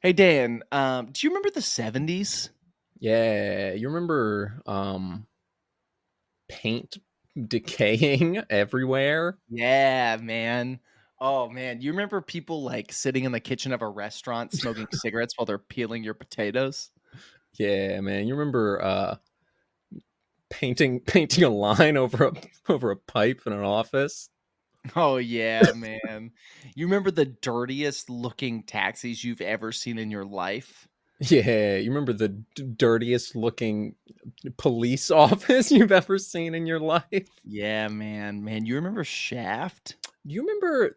Hey Dan, do you remember the 70s? Yeah, you remember paint decaying everywhere? Yeah, man. Oh man, you remember people like sitting in the kitchen of a restaurant smoking cigarettes while they're peeling your potatoes? Yeah, man. You remember painting a line over a pipe in an office? Oh yeah, man. You remember the dirtiest looking taxis you've ever seen in your life? Yeah, you remember the dirtiest looking police office you've ever seen in your life? Yeah, man. Man, you remember Shaft? Do you remember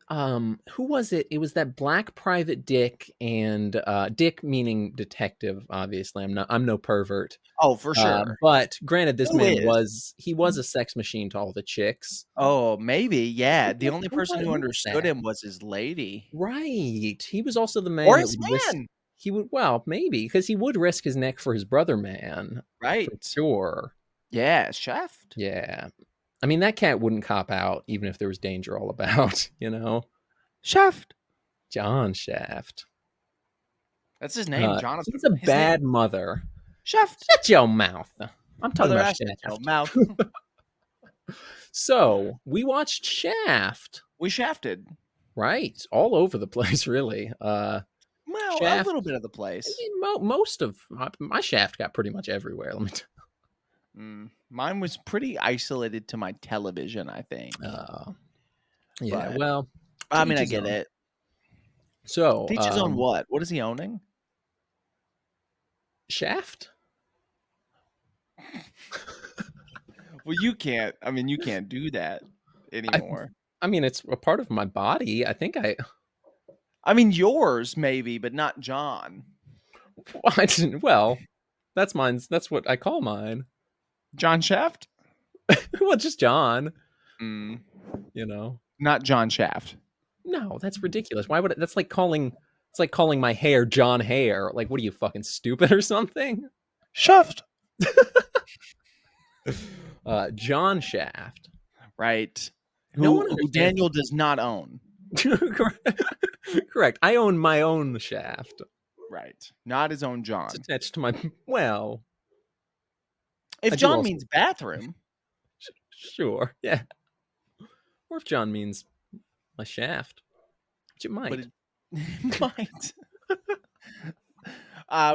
who was it? It was that black private Dick and Dick meaning detective, obviously. I'm no pervert. Oh, for sure. But granted, this Who man is? was a sex machine to all the chicks. Oh, maybe. Yeah. The only person who Who was understood that? him was his lady. Right. He was also the Or man that his would risk man. he would well, maybe, because he would risk his neck for his brother man, for Right. sure. Yeah, Shaft. Yeah. I mean, that cat wouldn't cop out even if there was danger all about, you know? Shaft. John Shaft. That's his name, He's Jonathan. a His name bad mother. Shaft. Shut your mouth. I'm talking Mother about ass shut your Shaft. mouth. So, we watched Shaft, We shafted. right? All over the place, really. Well, a Shaft. little bit of the I place. mean, most of my Shaft got pretty much everywhere. Let me. Mine was pretty isolated to my television, I think. Yeah. But Well, to I mean, each I his get own. it. So, Teaches on what? What is he owning? Shaft. Well, you can't. I mean, you can't do that I. anymore. I mean, it's a part of my body. I think I. I mean, yours maybe, but not John. I didn't. Well, that's mine. That's what I call mine. John Shaft? Well, just John. Mm, You know. not John Shaft. No, that's ridiculous. Why would it? That's like calling. It's like calling my hair John Hair. Like, what are you fucking stupid or something? Shaft. John Shaft. Right. No one Who understands. Daniel does not own. Correct. I own my own shaft. Right. Not his own It's John. attached to my. Well, If I do John also. means bathroom, Sure. Yeah. Or if John means my shaft, which it but might. it might.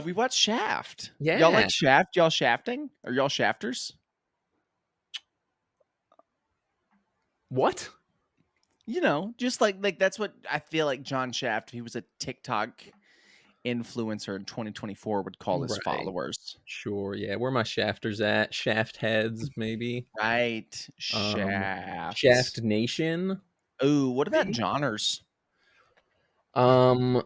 We watched Shaft. Y'all Yeah. like Shaft? Y'all shafting? Are y'all shafters? What? You know, just like that's what I feel like John Shaft, if he was a TikTok influencer in 2024, would call his Right. followers. Sure. Yeah. Where my shafters at? Shaft heads, maybe. Right. Um, Shaft. Shaft Nation. Ooh, what about Maybe. Johners? Um.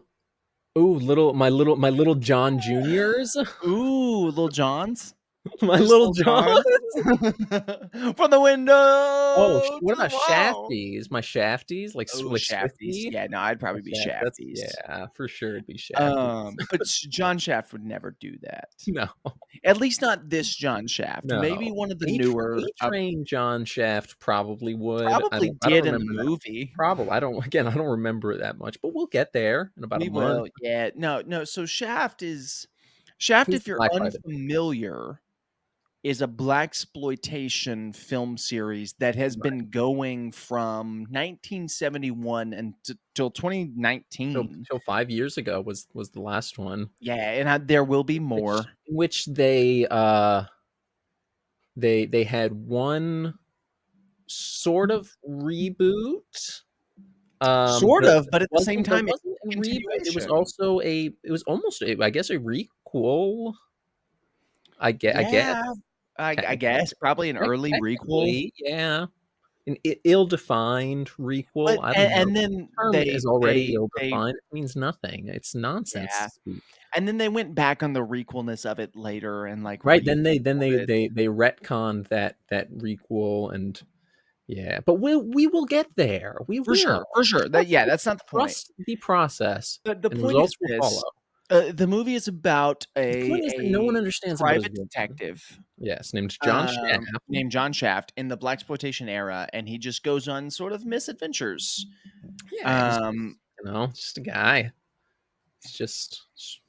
Ooh, my little John Juniors. Ooh, Little Johns? My Just little Little John. Johns? From the Oh, window what to the about wall. Shafties? My Shafties, like Oh, like Shafties. Swifty. Yeah, no, I'd My probably be Shaft. That's Shafties. yeah, for sure. It'd be Shafties. But John Shaft would never do that. No, At least not this John Shaft. Maybe no. one of the A newer, Train John Shaft probably would. I probably don't did in the remember that. movie. Probably. I don't remember it that much, but we'll get there in about a We month. will. Yeah. No, no. So Shaft, He's if the you're Black Private. unfamiliar, is a blaxploitation film series that has Right. been going from 1971 until Till 2019. 5 years ago was the last one, Yeah, and there will be which more. they had one sort of reboot. Sort But of, but at the same there time, it's wasn't a a reboot. It was continuation. also it was almost I guess a requel. I guess Yeah, I technically. guess probably an early requel, Technically, yeah. An ill-defined requel. but I don't know. and then The term is already they ill-defined. It means nothing. It's yeah, nonsense speak. and then they went back on the requelness of it later and, like, Right, retooled it. they retconned that requel and yeah, but we will get there. We will. For sure, that yeah, that's not the point. Trust the process, The and point is results will this, follow. the movie is about The point is that no one a understands about his private villain. detective, Yes, named John Shaft. named John Shaft in the blaxploitation era, and he just goes on sort of misadventures. Yeah, he's Um, just, just a guy. It's just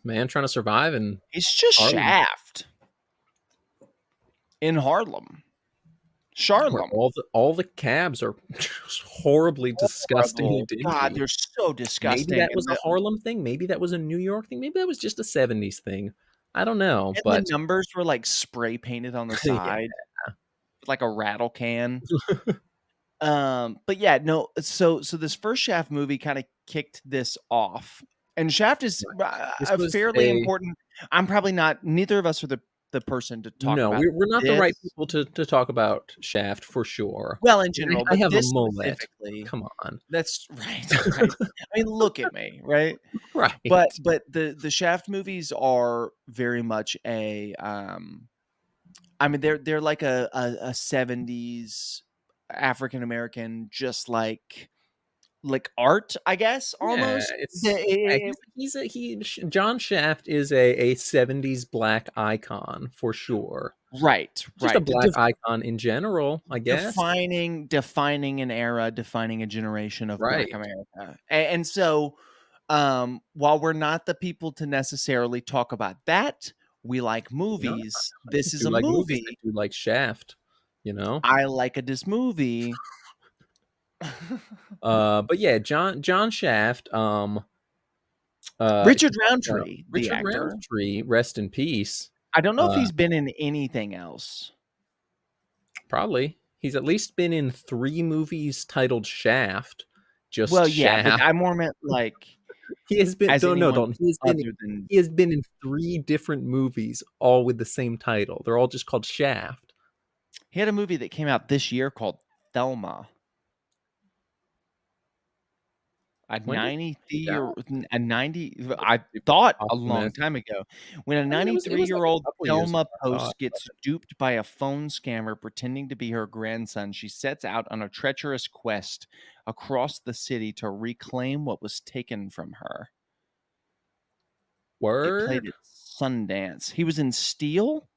man trying to survive in It's just Harlem, Shaft in Harlem. where Charlem. all the cabs are just horribly, disgustingly Horrible. God, dingy. they're so Maybe disgusting, that was a Harlem thing. Maybe that was a New York thing. Maybe that was just a '70s thing. I don't know, and the but numbers were, like, spray painted on the yeah. side like a rattle can. But yeah, no, so this first Shaft movie kinda kicked this off, and Shaft is Right. This a was fairly a important. I'm probably not, neither of us are the person to talk No, about we're not the right this. people to talk about Shaft for sure. Well, in I mean, general, I but have a this mullet. specifically, Come on. that's right, right. I mean, look at me, right? But Right. the Shaft movies are very much I mean, they're like a 70s African American, just like art, I guess, Yeah, almost. it's yeah, he's a he Sh John Shaft is a '70s black icon for sure. Right, Just a right. black icon in general, I guess. Defining an era, defining a generation of Black Right. America. And so, while we're not the people to necessarily talk about that, we like No, movies. I This is do a like movies. I movie. do like Shaft, you know? I like a this movie. But yeah, John Shaft, Richard he Roundtree, the Richard actor. Roundtree, rest in peace. I don't know if Uh, he's been in anything else. Probably. He's at least been in 3 movies titled Shaft. Well, Just yeah, but Shaft. I more meant, like, He has been as don't no, anyone don't. other than He has been in 3 different movies, all with the same title. They're all just called Shaft. he had a movie that came out this year called Thelma. A When did he 93 die? or a 90 That's I super thought a long optimistic. time ago, when a I mean, it was like a ninety-three-year-old couple years ago, Thelma I thought. Post gets duped by a phone scammer pretending to be her grandson, she sets out on a treacherous quest across the city to reclaim what was taken from her. It Word? played at Sundance. He was in Steel,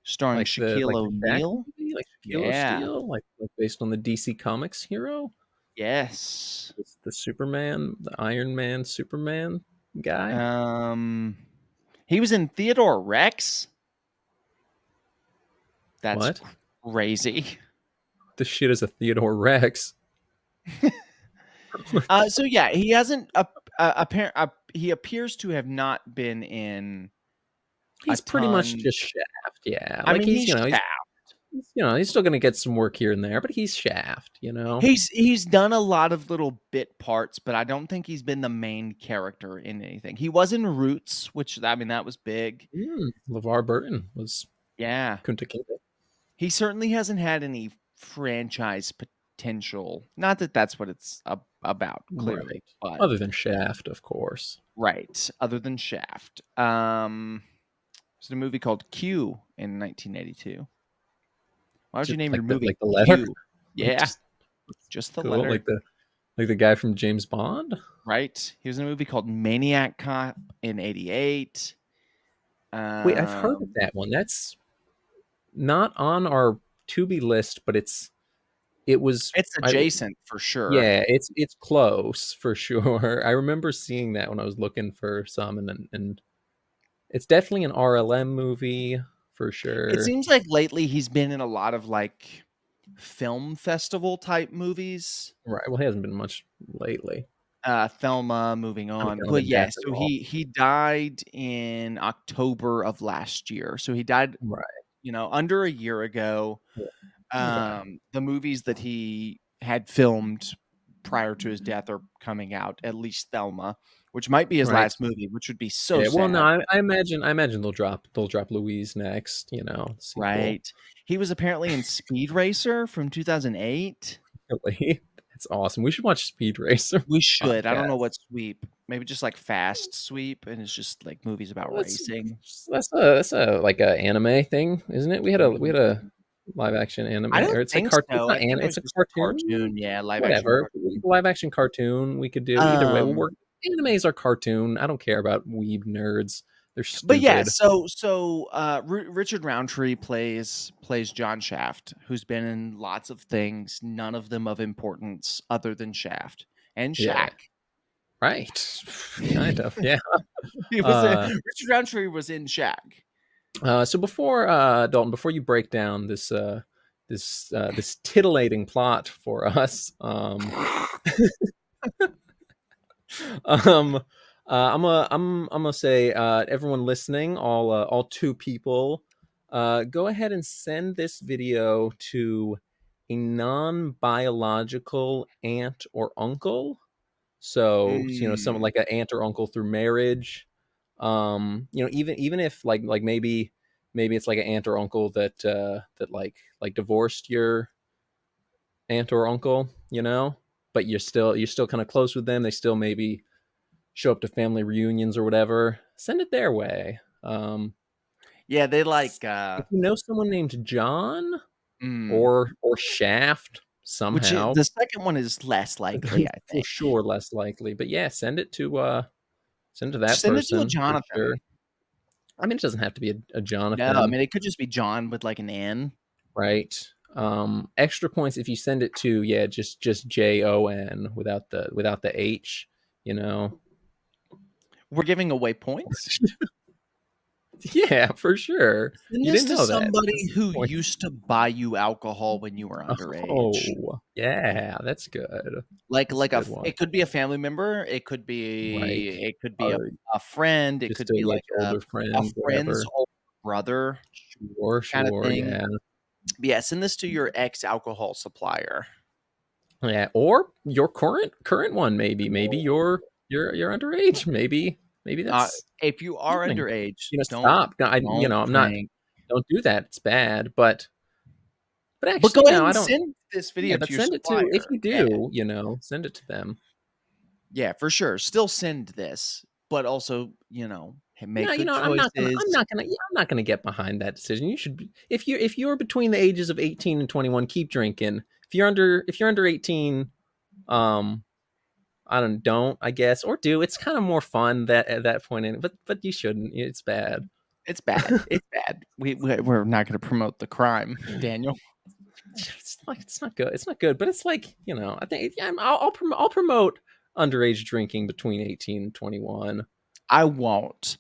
starring Shaquille The Shaq O'Neal. movie? Like Shaquille Yeah. O'Steal? Based on the DC Comics hero? Yes. It's the Superman, the Iron Man, Superman guy? Um, he was in Theodore Rex. That's What? crazy. The shit is a Theodore Rex. So yeah, he hasn't he appears to have not been in a He's pretty much ton. just Shaft, yeah. I mean, he's Shaft. He's still gonna get some work here and there, but he's Shaft, you know? He's done a lot of little bit parts, but I don't think he's been the main character in anything. He was in Roots, which I mean that was big. LeVar Burton was Yeah. Kunta Kinte. He certainly hasn't had any franchise potential. Not that that's what it's about, clearly, Right. but Other than Shaft, of course. right, other than Shaft. There's a movie called Q in 1982. Why would you name your movie Like the letter? Q? Like Yeah, just the cool, letter, like the guy from James Bond? right? He was in a movie called Maniac Cop in '88. Wait, I've heard of Um, that one. That's not on our to be list, but it was it's I adjacent for sure. yeah, it's close for sure. I remember seeing that when I was looking for some, and it's definitely an RLM movie for It sure. seems like lately he's been in a lot of like film festival type movies. Right. Well, he hasn't been much lately. Thelma, moving I mean, on. other But than yeah, Death is so all. he died in October of last year. So he died, Right. under a year ago. Yeah. Okay. The movies that he had filmed prior to his death are coming out, at least Thelma, which might be his Right. last movie, which would be so Yeah. Well, no, sad. I imagine they'll drop Louise next. Sequel. Right. He was apparently in Speed Racer from 2008. Really, it's awesome. We should watch Speed Racer We should. I don't know podcast. what sweep. Maybe just like fast sweep, and it's just like movies about Well, racing. that's a like a anime thing, isn't it? We had a live action anime, I or don't it's a think cartoon. It's so. not I think an. it was It's a just a cartoon. cartoon. Yeah, live action Whatever. cartoon. Live action cartoon. We could do either way. We'll Um, work. Animes are cartoon. I don't care about weeb nerds. They're but yeah, stupid. so Richard Roundtree plays John Shaft, who's been in lots of things, none of them of importance other than Shaft and Yeah. Shaq. Right. Kind of, yeah. He was Uh, Richard Roundtree was in Shag. so before Dalton, before you break down this titillating plot for us, um, I'm gonna say, everyone listening, all two people, go ahead and send this video to a non-biological aunt or uncle. So, someone Mm. like an aunt or uncle through marriage. Even if maybe it's like an aunt or uncle that like divorced your aunt or uncle, but you're still kind of close with them. They still maybe show up to family reunions or whatever. Send it their way. Yeah, they If you know someone named John mm, or Shaft somehow, the second one is less likely, I for think. sure less likely. But yeah, send it to that Send it to a person for sure. Jonathan. I mean, it doesn't have to be a No, I Jonathan, mean, it could just be John with, like, an N. right? Extra points if you send it to, yeah, just Jon without the H, you know. We're giving away points? Yeah, for sure. Send You this didn't to know that. somebody This is who points. used to buy you alcohol when you were underage. Oh, yeah, that's good. That's a Like good one. it could be a family member, Right. it could be Or a friend, it just could a, be like, like older a friend, friend's whatever. older brother Sure, kinda sure, thing. yeah. But yeah, send this to your ex-alcohol supplier. Yeah, or your current one maybe. Maybe you're underage. Maybe that's If you are something. underage, Stop. No, I'm not. drink. Don't do that. It's bad. But But go actually, ahead no, I and don't. send this Yeah, video but to your send it to if supplier. you Yeah. do, send it to them. Yeah, for sure. Still send this, but also, No, make good I'm choices. not gonna, yeah, I'm not gonna get behind that decision. You should, if you're between the ages of 18 and 21, keep drinking. If you're under 18, um, don't I guess, or do. It's kind of more fun that at that point in, but you shouldn't. It's bad. It's bad. It's bad. We're not going to promote the crime, Daniel. It's like it's not good. It's not good, but it's like I think, yeah, I'll promote underage drinking between 18 and 21. I won't.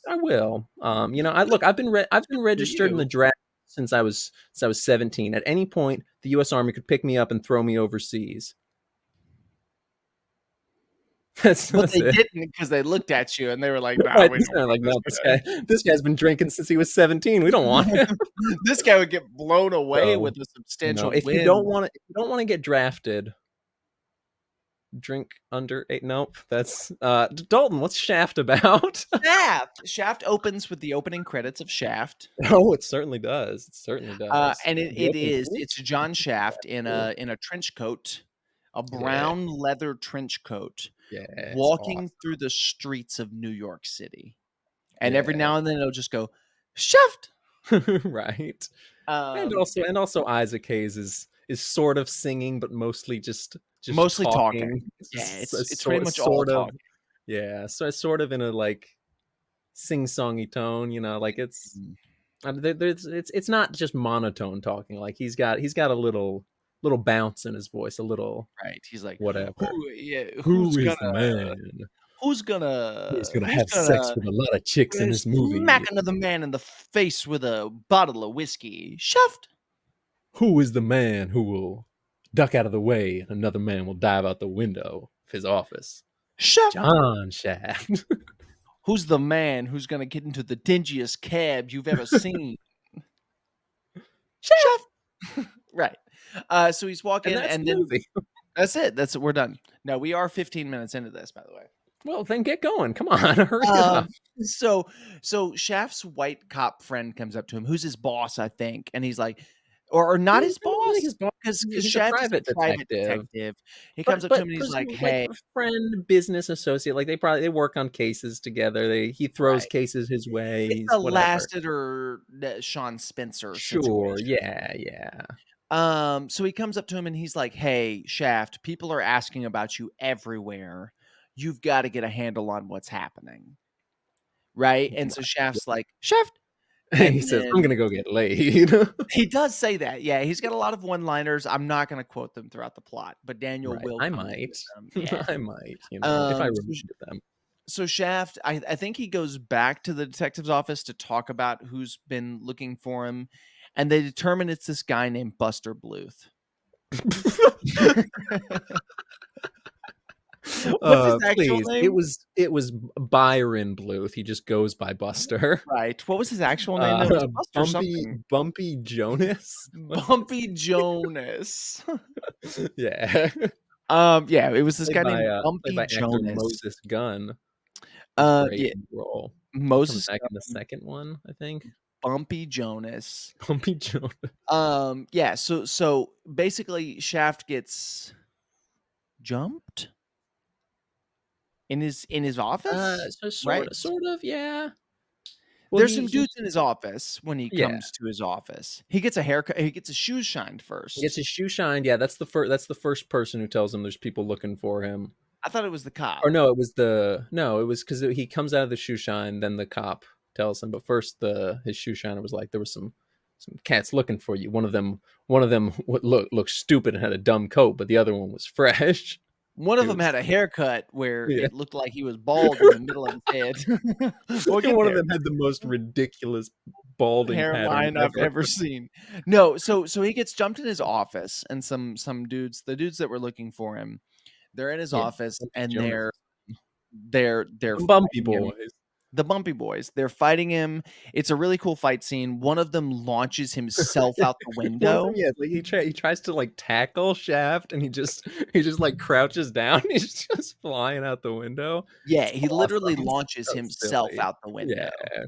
I will. I've been For registered in the you. draft since I was 17. At any point, the U.S. Army could pick me up and throw me overseas. But That's they it. didn't because they looked at you and they were like, nah, Right? we It's don't kind of like, want no, this guy's been drinking since he was 17. We don't want this him. guy. This guy would get blown away So, with a substantial if you don't wind. want to, get drafted, drink under eight. Nope. That's Dalton. What's Shaft about? Shaft. Shaft opens with the opening credits of Shaft. Oh, it certainly does. It certainly does. And The opening it's John Shaft in too. a trench coat, a Yeah, brown leather trench coat, yeah, it's walking awesome. through the streets of New York City. And every Yeah, now and then it'll just go, Shaft. right. And Um, also Isaac Hayes is sort of singing, but mostly just Mostly talking. talking. It's Yeah, just it's pretty much all sort of, talk. yeah. So it's sort of in a like sing-songy tone, like Mm, it's not just monotone talking. Like he's got a little bounce in his voice, a little right. He's like, whatever. who's Who is the gonna man? who's Have sex gonna with a lot of chicks in this smack movie? another man in the face with a bottle of whiskey? Shaft. Who is the man who will duck out of the way and another man will dive out the window of his office? Shaft. John Shaft. Who's the man who's gonna get into the dingiest cab you've ever seen? Shaft. Shaft. Right. So he's And walking, that's and the then movie. that's it. That's it. We're done. No, we are 15 minutes into this, by the way. Well, then get going. Come on, hurry Um, up. so so Shaft's white cop friend comes up to him, who's his boss, I think, and he's like, or not He's his not really boss, his boss. because He's a Shaft is private a private detective. detective. He comes But up to him and he's like, presumably like "Hey," a friend, business associate, like they work on cases together. He throws right? cases his way. It's He's a whatever. Lasseter, Sean Spencer Sure. situation. Yeah, yeah. So he comes up to him and he's like, "Hey, Shaft, people are asking about you everywhere. You've got to get a handle on what's happening." Right? And so Right. Shaft's like, "Shaft, He And says, "I'm then gonna go get laid." he does say that, yeah, he's got a lot of one-liners. I'm not gonna quote them throughout the plot, but Daniel Right. will I come in might. with them, yeah. I might, if I So remember them. Shaft, I think he goes back to the detective's office to talk about who's been looking for him, and they determine it's this guy named Buster Bluth. What's his actual Please. It name? was Byron Bluth. He just goes by Buster. Right. What was his actual name, though? It was Buster something. Bumpy Jonas? Bumpy Jonas. Yeah. Yeah, it was this guy named Played Bumpy by actor Jonas. Moses Gunn. He's great Yeah, in the role. He comes Moses back in the Gunn, second one, I think. Bumpy Jonas. Bumpy Jonas. Yeah, so basically Shaft gets jumped in his office, So right? sort of, yeah. Well, There's some he dudes in his office when he yeah. comes to his office. He gets a haircut, he gets his shoes shined He gets first. his shoe shined. Yeah, that's the first person who tells him there's people looking for him. I thought it was the Or cop. no, it was because he comes out of the shoe shine, then the cop tells him. But first, the his shoe shiner was like, there was some cats looking for you. One of them looked stupid and had a dumb coat, but the other one was fresh. One of He them was had a haircut where yeah. it looked like he was bald in the middle of his head. We'll And get one of there. them had the most ridiculous balding pattern Hairline I've ever. ever seen. No, so he gets jumped in his office, and some dudes, the dudes that were looking for him, they're in his Yeah, office, Bumpy and Jonas. they're Them Bumpy fighting him. boys. The Bumpy Boys, they're fighting him. It's a really cool fight scene. One of them launches himself out the One of them, window. yeah, like he tries to like tackle Shaft, and he just like crouches down. He's just flying out the window. Yeah, It's he literally awesome. launches So himself silly. out the Yeah, window.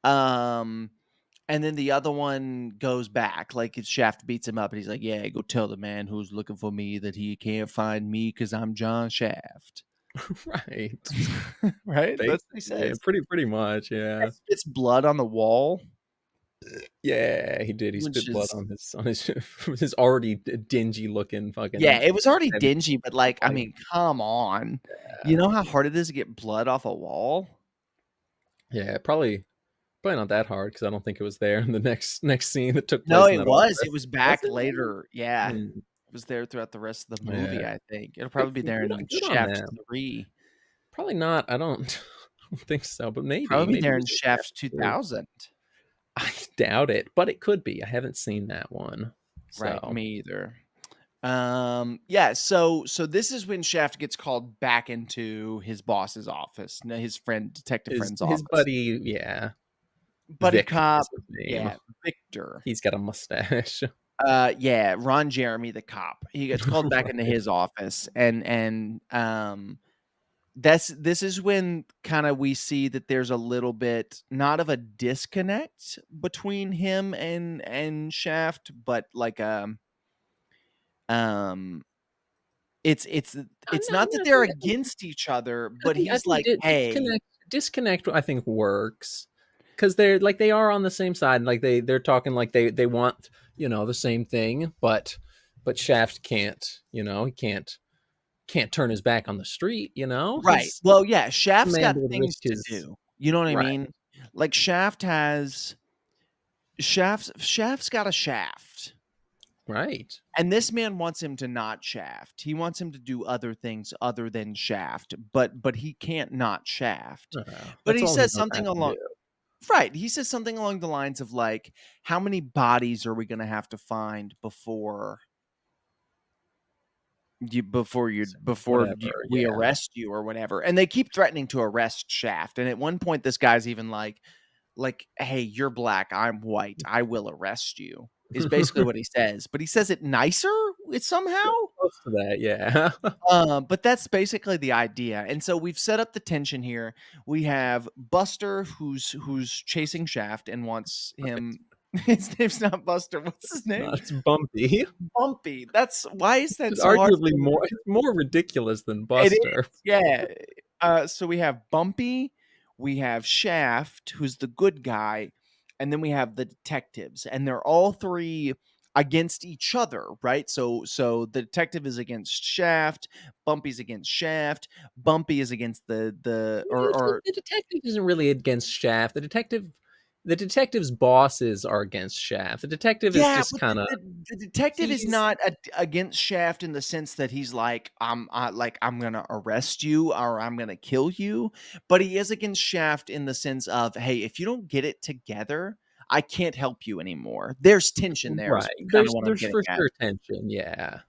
Um, and then the other one goes back, like, his Shaft beats him up, and he's like, "Yeah, go tell the man who's looking for me that he can't find me because 'cause I'm John Shaft." right. Right? That's what he Basically, yeah, says. pretty much, yeah. Spits blood on the wall, Yeah, he did. He which spit blood is on his his already dingy looking yeah, fucking it was already heavy dingy, but, like, I body. mean, come on. You Yeah. know how hard it is to get blood off a wall? Yeah, probably not that hard because I don't think it was there in the next scene that took No, place in it that was. It office. was Was back it really? later. Yeah. Hmm, It was there throughout the rest of the movie, yeah. I think. It'll probably be there in Good on Shaft them. 3. Probably not. I don't, I don't think so, but Probably be maybe it there was in in Shaft Shaft 3. 2000. I doubt it, but it could be. I haven't seen that one, Right, so me either. Yeah, so this is when Shaft gets called back into his boss's office, no, his friend detective friend's his office. buddy, yeah, Buddy Vic cop, is his name. yeah, Victor. He's got a mustache. Yeah, Ron Jeremy, the cop. He gets called back into Right. his office, this is when kinda we see that there's a little bit not of a disconnect between him and Shaft, but like, um, it's it's No, not that they're against each other, but I he's think like, "Hey." disconnect I think works because they are on the same side. Like they're talking like they want the same thing, but Shaft can't. He can't turn his back on the street. Right. He's Well, yeah, a Shaft's man got that would things risk to his do. You know what I right. mean? Like, Shaft's got a shaft. Right. And this man wants him to not shaft. He wants him to do other things other than shaft, but he can't not shaft. But That's he all he says knows how something to do. along right, he says something along the lines of like, "How many bodies are we gonna have to find So, whatever. we Yeah. arrest you or whatever?" And they keep threatening to arrest Shaft. And at one point, this guy's even like, "Hey, you're black, I'm white. I will arrest you." Is basically what he says, but he says it nicer. It's somehow. Close to that. Yeah. But that's basically the idea. And so we've set up the tension here. We have Buster who's chasing Shaft and wants him. His name's not Buster. What's his name? It's Bumpy. Bumpy. That's why is that It's so hard arguably for me to more it's more ridiculous than it is, Buster. yeah. So we have Bumpy, we have Shaft, who's the good guy, and then we have the detectives, and they're all three against each other, right? So the detective is against Shaft, Bumpy's against Shaft, Bumpy is against the The or detective isn't really against Shaft. the detective's bosses are against Shaft. The detective is Yeah, just but kind of the detective is he's not against Shaft in the sense that he's like, "I'm gonna arrest you or I'm gonna kill you," but he is against Shaft in the sense of, "Hey, if you don't get it together, I can't help you anymore." There's tension there is right. kinda There's what I'm there's getting for at. sure tension, yeah.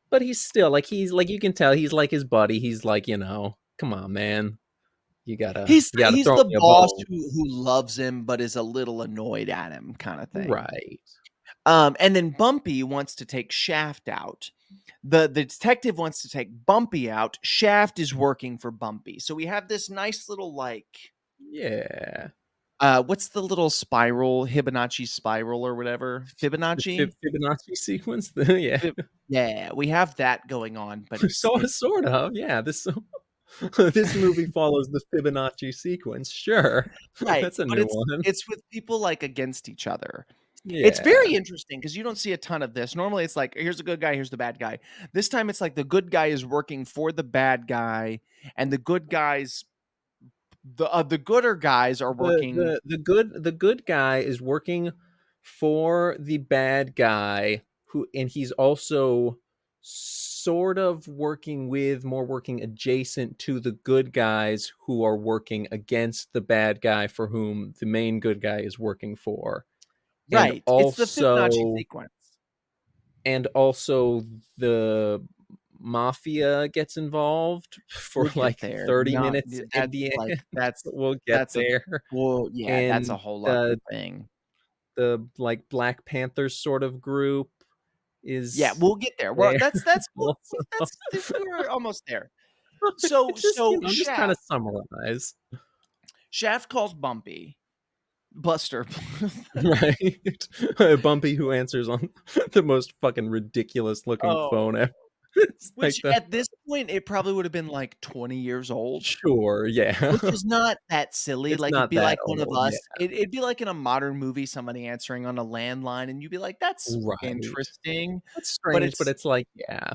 But he's still like he's like you can tell he's like his buddy. He's like, come on, man. You gotta He's throw the me a boss bone. who loves him, but is a little annoyed at him kinda thing. Right. And then Bumpy wants to take Shaft out. The detective wants to take Bumpy out. Shaft is working for Bumpy. So we have this nice little like Yeah. what's the little spiral, Hibonacci spiral or whatever? The Fibonacci? Fibonacci sequence. Yeah. Fib Yeah, we have that going on, but So it's sort of. Yeah. This this movie follows the Fibonacci sequence. Sure. right, That's a but new one. it's with people like against each other. It's Yeah. very interesting because you don't see a ton of this. Normally, it's like, here's the good guy, here's the bad guy. This time, it's like the good guy is working for the bad guy, and the gooder guys are working. The good guy is working for the bad guy and he's also sort of working adjacent to the good guys who are working against the bad guy for whom the main good guy is working for. And Right, it's the Fibonacci also sequence. and also the mafia gets involved for We'll get like there. 30 Not minutes at that's the like end. We'll get that's a there. well, yeah, that's a And whole other the thing. the like Black Panthers sort of group Yeah, is we'll get there. Well, there that's well, also. see, that's we're almost there. So It's just, so I'm just trying to Shaft summarize. Shaft calls Bumpy. Buster. Right? Bumpy who answers on the most fucking ridiculous looking Oh. phone ever. It's Which like the at this point, it probably would have been like 20 years old, sure, yeah. which is not that silly. It's Like, it'd not be that like one of old, yeah. us. It'd be like in a modern movie, somebody answering on a landline, and you'd be like, "That's Right. interesting." That's But strange, but it's like, yeah.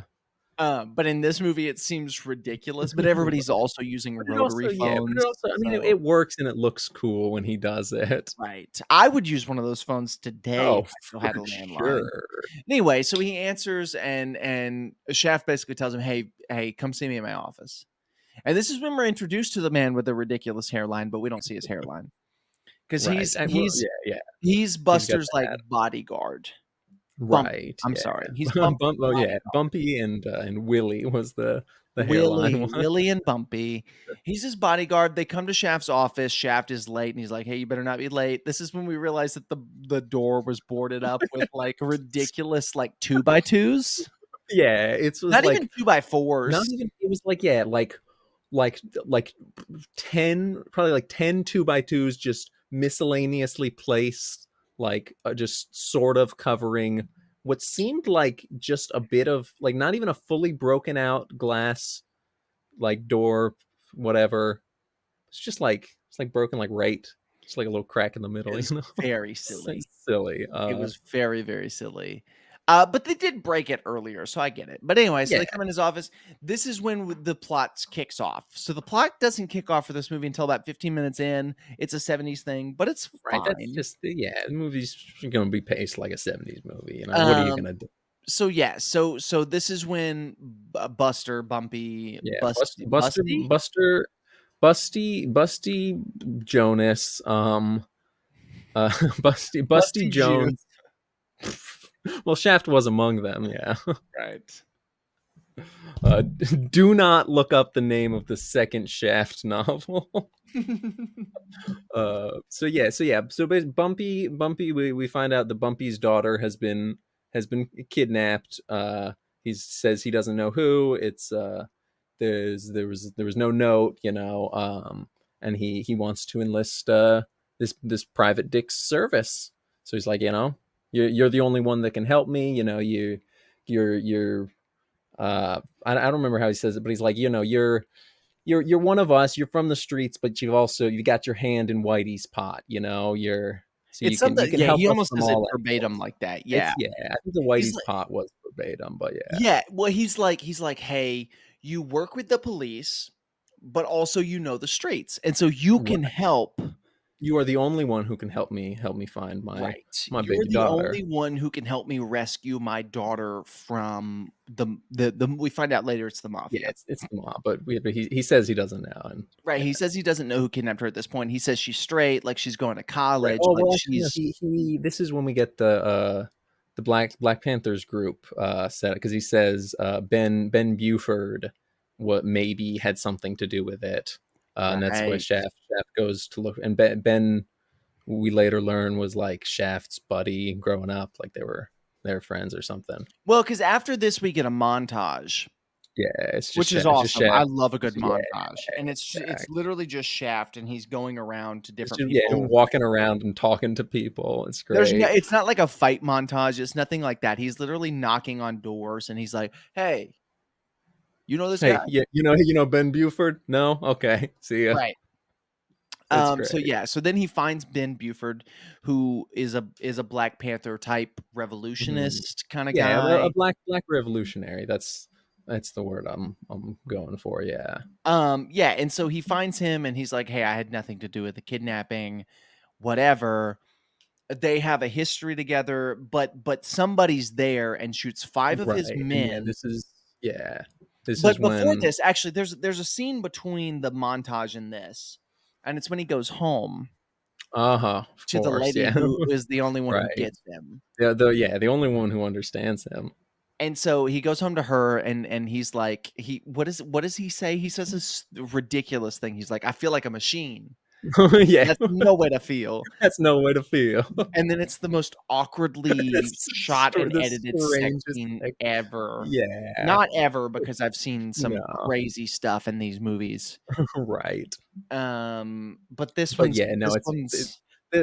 but in this movie, it seems ridiculous. But everybody's also using But it also rotary yeah, but phones, it also I mean, it so it works and it looks cool when he does it. right. I would use one of those phones today Oh, if I still for had a landline. sure. Anyway, so he answers, and Shaft basically tells him, "Hey, come see me in my office." And this is when we're introduced to the man with the ridiculous hairline, but we don't see his hairline because Right, he's I well, he's yeah, yeah. he's He's got Buster's like that. bodyguard. Bumpy. Right, I'm yeah. sorry. He's Bumpy's Oh, yeah, bodyguard. Bumpy and Willie was the hairline one. Willie and Bumpy. He's his bodyguard. They come to Shaft's office. Shaft is late, and he's like, "Hey, you better not be late." This is when we realize that the door was boarded up with like ridiculous like two by twos. Yeah, it was Not even like two by not fours. even it was like, yeah, like 10 probably like 10 by 2s just miscellaneously placed, like, just sort of covering what seemed like just a bit of like, not even a fully broken out glass, like, door, whatever. It's like broken, like, right, just like a little crack in the middle, Is very So silly. silly. It was very, very silly. But they did break it earlier, so I get it. But anyway, so Yeah, they come in his office. This is when the plot kicks off. So the plot doesn't kick off for this movie until about 15 minutes in. It's a 70s thing, but it's right. That's fine. just yeah. The movie's gonna be paced like a '70s movie. What are you Um, gonna do? so yeah, so this is when Buster, Bumpy, Yeah, Busty, Busty Jonas, Busty Busty Jones. Juice, Well, Shaft was among them. Yeah. right? Do not look up the name of the second Shaft novel. Bumpy, we find out the Bumpy's daughter has been kidnapped. He says he doesn't know who. It's there was no note, and he wants to enlist this private dick's service. So he's like, you're the only one that can help me. You're I don't remember how he says it, but he's like, you're one of us. You're from the streets, but you got your hand in Whitey's pot. You're so It's you something. can Yeah, help he us almost from says it all verbatim angles. like that. It's Yeah, yeah, I think the he's Whitey's like, pot was verbatim, but yeah, yeah. Well, he's like, hey, you work with the police, but also you know the streets, and so you can right, help You are the only one who can help me find Right. my You're baby the only daughter. one who can help me rescue my daughter from the we find out later it's the Yeah, mafia. it's the mob, but he says he doesn't know, and Right, yeah. he says he doesn't know who kidnapped her at this point. He says she's straight, like, she's going to Right. college, Oh, like, well, actually, no, she's he this is when we get the Black Panthers group set because he says Ben Buford what maybe had something to do with it. And that's why right. Shaft goes to look, and Ben we later learn was like Shaft's buddy growing up, like they were friends or something. Well, because after this, we get a montage, Yeah, which is It's just awesome. I Shaft. love a good Yeah, montage, and it's exactly. literally just Shaft, and he's going around to It's different just, yeah, him people. walking around and talking to people. It's There's no great. it's not like a fight montage, it's nothing like that. He's literally knocking on doors, and he's like, "Hey, you know this guy?" Hey, yeah, you know Ben Buford? No? Okay. See ya. Right. It's So great. yeah, so then he finds Ben Buford, who is a Black Panther type Mhm. revolutionist kinda Yeah, a guy. black revolutionary. That's the word I'm going for. Yeah. Yeah, and so he finds him and he's like, "Hey, I had nothing to do with the kidnapping, whatever." They have a history together, but somebody's there and shoots 5 of his Right. And yeah, men. this is yeah. This is But before when this, actually, there's a scene between the montage and this, and it's when he goes home uh-huh, of to the course. lady Yeah. who is the only one who Right. gets him. The only one who understands him. And so he goes home to her and he's like, what does he say? He says this ridiculous thing. He's like, "I feel like a machine." Yeah. That's no way to feel. That's no way to feel. And then it's the most awkwardly That's shot and the edited sex strangest scene thing. ever. Yeah. Not ever, because I've seen some No. crazy stuff in these movies. Right. But this But one's yeah, no, this it one's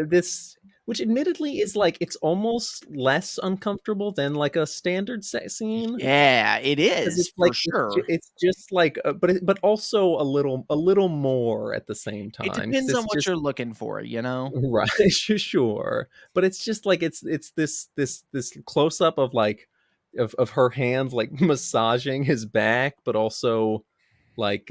this which admittedly is like it's almost less uncomfortable than like a standard sex scene. yeah, it 'Cause is it's for like sure. it's just like, but also a little more at the same It time because depends on it's what just you're looking for, you know? right, sure, but it's just like it's this close up of like of her hands like massaging his back, but also like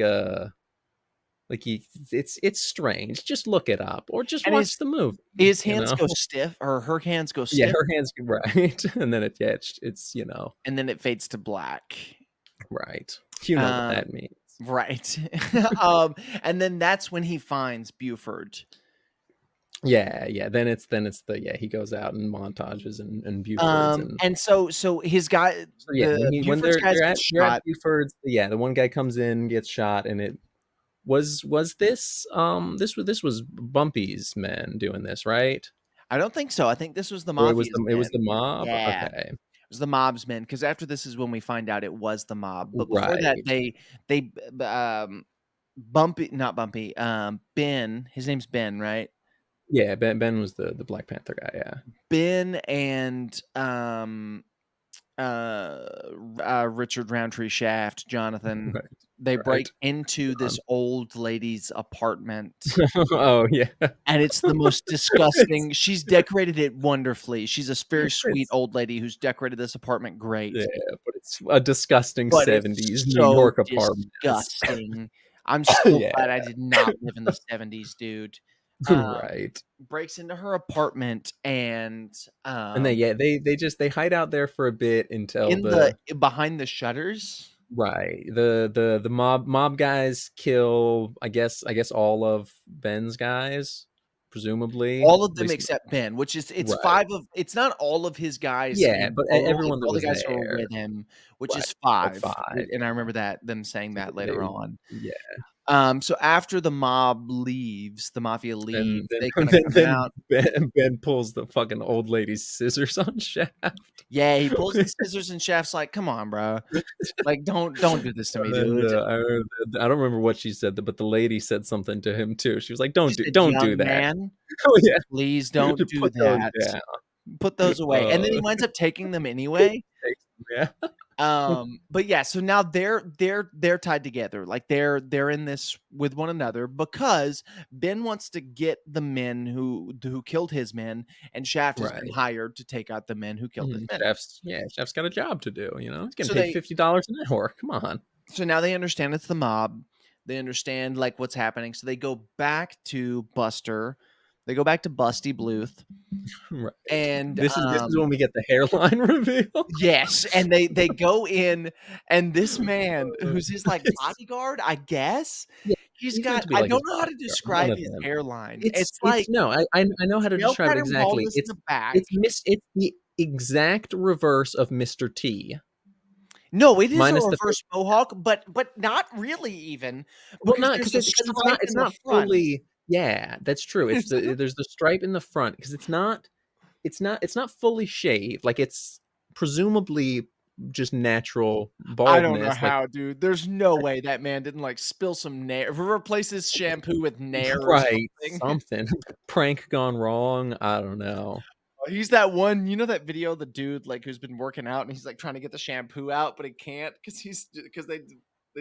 he it's strange. Just look it up or just And watch the movie, his you hands know? go stiff or her hands go Yeah, stiff, her hands right, and then it's and then it fades to black. right. You know what Um, that means. right. And then that's when he finds Buford. Yeah, yeah, then it's the yeah, he goes out and montages and Buford's and And so his guy so, yeah, the when Buford's guys get they're at shot. Buford's, yeah, the one guy comes in, gets shot, and it was this, this was Bumpy's men doing this, right? I don't think so, I think this was the Or Mafia's it was men. the mob? Yeah, it Okay. was the mob's men, because after this is when we find out it was the mob, but before that, Right. they Bumpy not Bumpy, Ben, his name's Ben, right? Yeah, Ben was the Black Panther guy, yeah. Ben and, Richard Roundtree Shaft, Jonathan, Right, they break right. into this Gun. old lady's apartment, Oh, yeah. and it's the most It's disgusting. She's decorated it wonderfully. She's a very sweet it's old lady who's decorated this apartment yeah, great, but it's a disgusting but it's 70s New so York apartment mess. disgusting. I'm so Yeah, glad I did not live in the '70s, dude. Um, right. breaks into her apartment and, And they just they hide out there for a bit until in the the behind the shutters, right. The mob guys kill, I guess all of Ben's guys, presumably. all of At them least except Ben, which is it's right. 5 of it's not all of his guys Yeah, in but total, it's everyone that all the was guys who are there. with him, which Right. is Like 5, 5. and I remember that them saying that They later on. yeah. So after the mob leaves, the mafia leaves, And then they kinda come out. Ben pulls the fucking old lady's scissors on Shaft. Yeah, he pulls the scissors and Shaft's like, "Come on, bro. Like, don't do this to me, And, dude." I don't remember what she said, but the lady said something to him too. She was like, She said, don't do "Young that." man, Oh, yeah. please don't do Put those that. down. Put those away." And then he winds up taking them anyway. Yeah. But yeah, so now they're tied together. Like they're in this with one another because Ben wants to get the men who killed his men, and Shaft has been Right. hired to take out the men who killed his Mhm. men. Chef's got a job to do, He's getting So paid they $50 an hour. Come on. so now they understand it's the mob. They understand like what's happening. So they go back to Buster. They go back to Busty Bluth, Right. and This is when we get the hairline reveal. yes, and they go in, and this man who's his, like, It's bodyguard, I guess, yeah, he's he's meant got to be I like his don't know how to bodyguard, one describe of his them. hairline. It's It's like no, I know how to tail describe it pattern exactly. baldness in the back. It's the exact reverse of Mr. T, No, it is a minus the face. reverse mohawk, but not really even, Well, because not there's because a it's stripe not it's in the not front. fully. Yeah, that's true. It's there's the stripe in the front because it's not fully shaved. Like it's presumably just natural I don't know baldness. Like how, dude. There's no way that man didn't, like, spill some Nair replace his shampoo with Nair or right, something. something prank gone wrong. I don't know. He's that one, you know that video, the dude, like, who's been working out and he's, like, trying to get the shampoo out, but he can't because they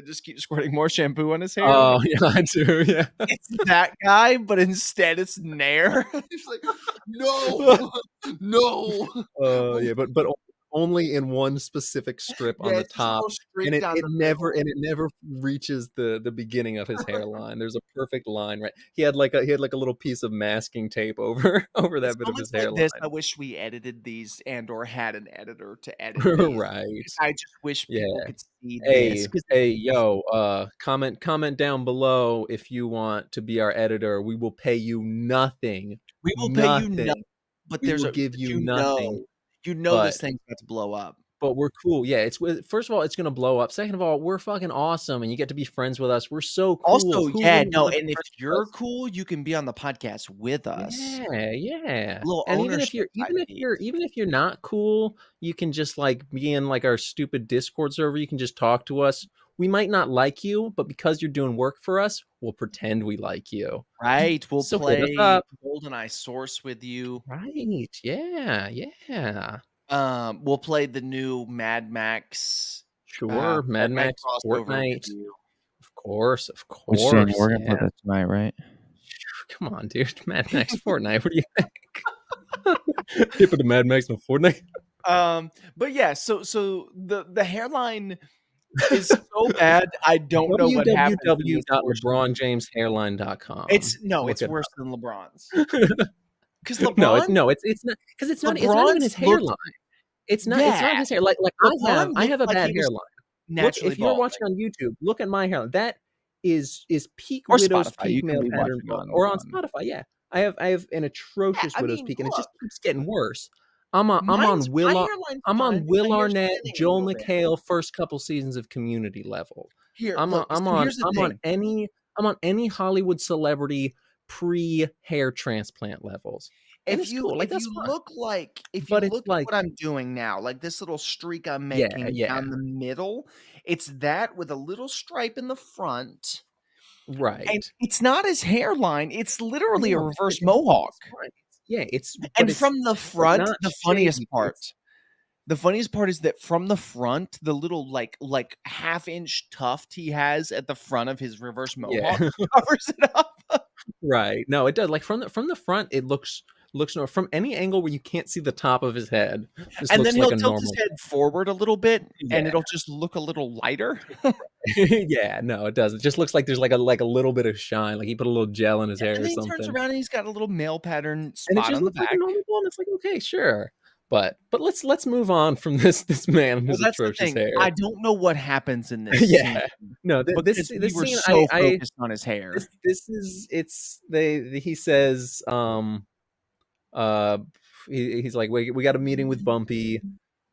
just keep squirting more shampoo on his hair. Oh yeah, I do. Yeah. It's that guy, but instead it's Nair. He's like, "No, no." Yeah, but only in one specific strip on Yeah, the it's just a top, little streak down the and middle. it never reaches the beginning of his hairline. There's a perfect line, right? He had like a little piece of masking tape over over It's that bit of moments his like this, hairline. I wish we edited these and or had an editor to edit these. Right. I just wish Yeah. people could see this Hey, 'cause hey, yo, comment down below if you want to be our editor. We will pay you nothing. we will pay you no Nothing. but We there's will a give but you nothing. you know this But thing's about to blow up. we're cool. Yeah, first of all, it's gonna blow up. Second of all, we're fucking awesome, and you get to be friends with us. We're so cool. Also, Who yeah, wouldn't no, want to be and if friends with you're us? cool, you can be on the podcast with us. Yeah, yeah. A little And ownership type piece. even if you're not cool, you can just like be in like our stupid Discord server. You can just talk to us. We might not like you, but because you're doing work for us, we'll pretend we like you. Right, we'll So hit us play up. GoldenEye Source with you. Right. Yeah, yeah. We'll play the new Sure. Mad Fortnite Max, crossover with Fortnite. you. Of Which, Daniel, course. we're gonna play Yeah. that tonight, right? Come on, dude. Mad Max Fortnite. What do you think? Hit with the Mad Max on Fortnite. But yeah, so the hairline is so bad, I don't know what happens in this portion. www.lebronjameshairline.com. No, Look it's it worse up. than LeBron's. 'Cause It's not because it's not even his LeBron's looked hairline. It's not yeah, his hair. Like LeBron I looked have a like bad he was hairline. Look, naturally if you're balding. watching on YouTube, look at my hairline. That is peak Or widow's Spotify, peak you can male be pattern watching bald, on or on Spotify. Yeah, I have an yeah, atrocious I widow's mean, peak, and it look, just keeps getting worse. I'm on my Will hairline's I'm fine, on but my Will hair's Arnett, thinning a Joel little bit. McHale first couple seasons of Community level. Here, I'm on look, I'm so on here's the I'm on thing. any Hollywood celebrity pre hair transplant levels, and it's cool. Like that's fun, If you but it's look at like what I'm doing now, like this little streak I'm yeah, making yeah, down the middle, it's that with a little stripe in the front, and right. it's not his hairline, it's literally a No, reverse mohawk. it's fine. Yeah, And from the it's like front, not shaved. It's the funniest part is that from the front, the little, like, half-inch tuft he has at the front of his reverse mohawk yeah, covers it up. right. No, it does. Like from the front, it looks no from any angle where you can't see the top of his head. This And then looks like he'll a tilt his normal. head forward a little bit, Yeah, and it'll just look a little lighter. yeah. No, it does. It just looks like there's like a little bit of shine. Like he put a little gel in his hair And or then he turns something. around and he's got a little male pattern And it spot just on the looks like a back. normal ball, and it's like, okay, sure. But let's move on from this man and Well, his that's the atrocious thing. hair. I don't know what happens in this scene Yeah. No, because we this were scene so I focused on his this hair. this is it's they he says uh he's like we got a meeting with Bumpy.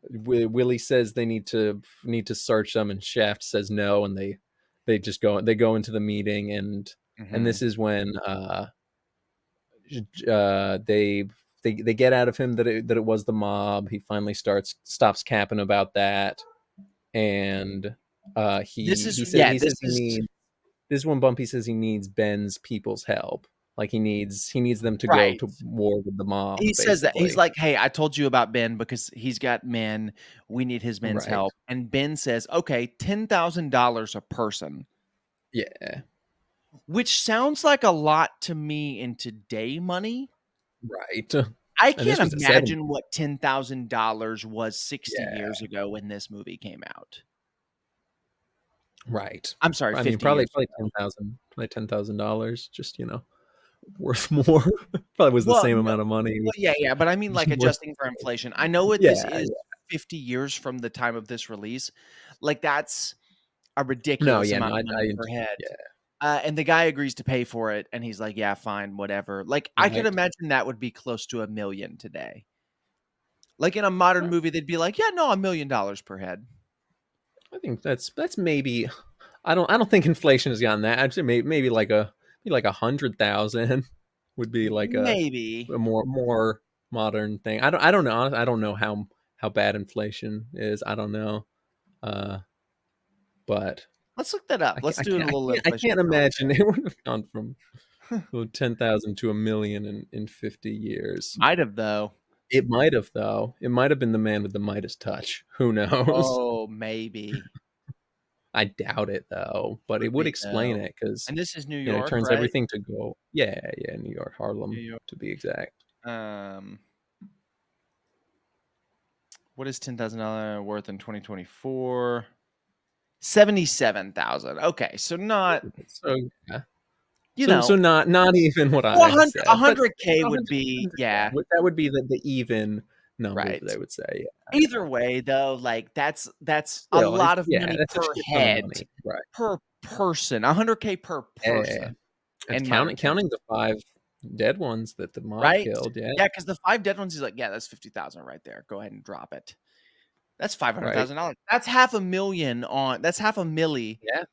Willie says they need to search them, and Shaft says no, and they go into the meeting, and Mhm. this is when they they get out of him that it was the mob. He finally stops capping about that, and This is he says yeah, this he is needs this is when Bumpy says he needs Ben's people's help. Like he needs them to go right. to war with the mob, He says that. He's basically. like, "Hey, I told you about Ben because he's got men. We need his men's Right. help." And Ben says, "Okay, $10,000 a person," Yeah. which sounds like a lot to me in today money. Right. I And this can't was the 70s. imagine what $10,000 was 60 Yeah. years ago when this movie came out. Right. I'm sorry, I mean, 50 years probably ago. $10,000, $10,000. Just worth more. Probably was the Well, same no, amount of money. It well, yeah, yeah, but I mean, was like, worth. adjusting for inflation. I know what this Yeah, is yeah. 50 years from the time of this release. Like, that's a No, ridiculous yeah, no, amount of I money per head. yeah, And the guy agrees to pay for it, and he's like, "Yeah, fine, whatever." Like, I could right. imagine that would be close to 1,000,000 today. Like, in a modern movie, they'd be like, "Yeah, no, $1,000,000 per head." I think that's maybe. I don't think inflation has gotten that. I'd say maybe like 100,000 would be like Maybe. a more modern thing. I don't know. I don't know how bad inflation is. I don't know. Uh, but Let's look that up. I can't Let's I do a can't I little can't I inflation can't control imagine it would have gone from 10,000 to 1,000,000 in 50 years. Might have, though. It might have though. It might have been the man with the Midas touch. Who knows? Oh, maybe. I doubt it though, but it Could would be, explain though. it because And this is New it York, turns right? everything to gold. Yeah, yeah, New York, New Harlem, York. to be exact. Um, what is $10,000 worth in 2024? 77,000. Okay, so not, So yeah, you so know, not even what well, I 100 said, but 100K would 100, be, yeah, yeah, that would be the even number right. that I would say. Yeah, Either yeah. way, though, like, that's a Still, it's lot of yeah, money that's a per shit ton of head, money, right? per person, 100K per Yeah, person, and in my opinion, counting the 5 dead ones that the mob right? killed. Yeah, Yeah, because the 5 dead ones, he's like, "Yeah, that's 50,000 right there. Go ahead and drop it." That's right. $500,000. That's half a million on that's half a milli Yeah, it's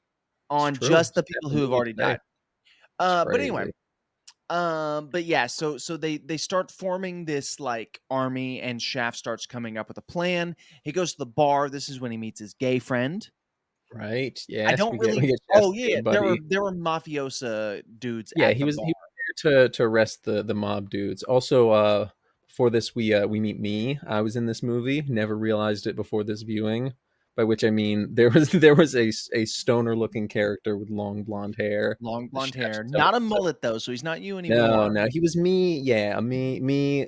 on true. just It's the people who have definitely already today. died. It's But anyway, crazy. but yeah, so they start forming this, like, army, and Shaft starts coming up with a plan. He goes to the bar. This is when he meets his gay friend. Right. I Yes, don't we really. get Oh, Chef's yeah, gay yeah, buddy. there were mafiosa dudes Yeah, at the bar. he was there to arrest the mob dudes. Also, before this we meet me. I was in this movie. Never realized it before this viewing. By which I mean there was a stoner looking character with long blonde hair. Long The blonde chef hair, so, not a so mullet, though, so he's not you no, anymore. no, he was me. Yeah, me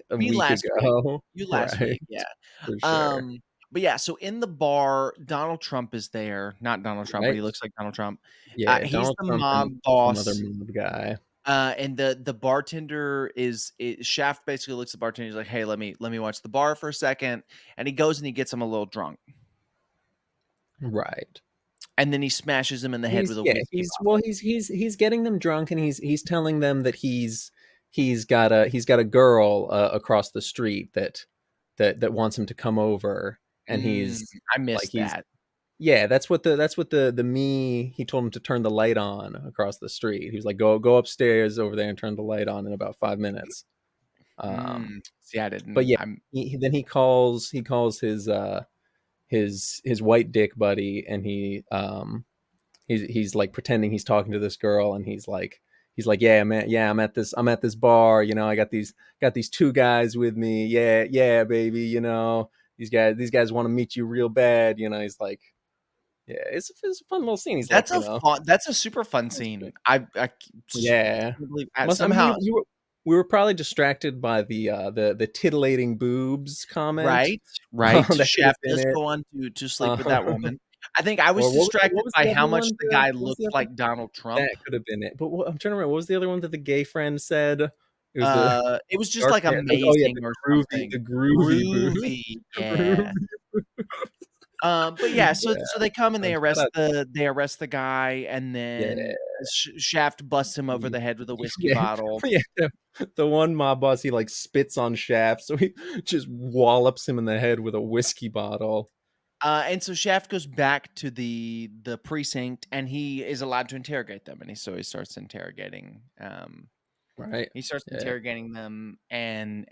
a Me week last week. ago. You last Right, week, yeah. for sure. Um, but yeah, so in the bar, Donald Trump is there. Not Donald Trump, but he Right. looks like Donald Trump. Yeah, He's Donald the Trump mob and some other boss, mob guy. and the bartender is Shaft basically looks at the bartender, he's like, "Hey, let me watch the bar for a second," and he goes and he gets him a little drunk, Right. and then he smashes him in the head with a whiskey He's well, he's getting them drunk, and he's telling them that he's got a girl across the street that wants him to come over, and bottle. I like missed he's that. yeah, that's what the me he told him to turn the light on across the street. He was like, go upstairs over there and turn the light on in about 5 minutes. See, I But didn't yeah, I'm then he calls his white dick buddy, and he's like pretending he's talking to this girl, and he's like yeah, I'm at this bar, you know, I got these two guys with me, yeah, yeah, baby, you know, these guys want to meet you real bad, you know. He's like, yeah, it's a fun little scene. He's like, you know, that's a super fun that's good. scene. I Yeah, can't believe must I mean somehow. we were probably distracted by the titillating boobs comment. Right, right. That could have Shaft been does it. go on to sleep with uh, that woman. I think I was or distracted what was by the how other much one, the guy what was looked the other. like Donald That Trump. could have been it. But I'm trying to remember, what was the other one that the gay friend said? It was the It was just, dark like, hair. Oh yeah, amazing or something. the groovy boob. Groovy, yeah. Groovy. But yeah, Yeah. so they come and Shout out. they arrest the guy, and Yeah. then Shaft busts him over He, the head with a whiskey yeah. bottle. Yeah. The one mob boss, he like spits on Shaft, so he just wallops him in the head with a whiskey bottle. And so Shaft goes back to the precinct, and he is allowed to interrogate them, and he starts interrogating. Right. He starts Yeah. interrogating them, and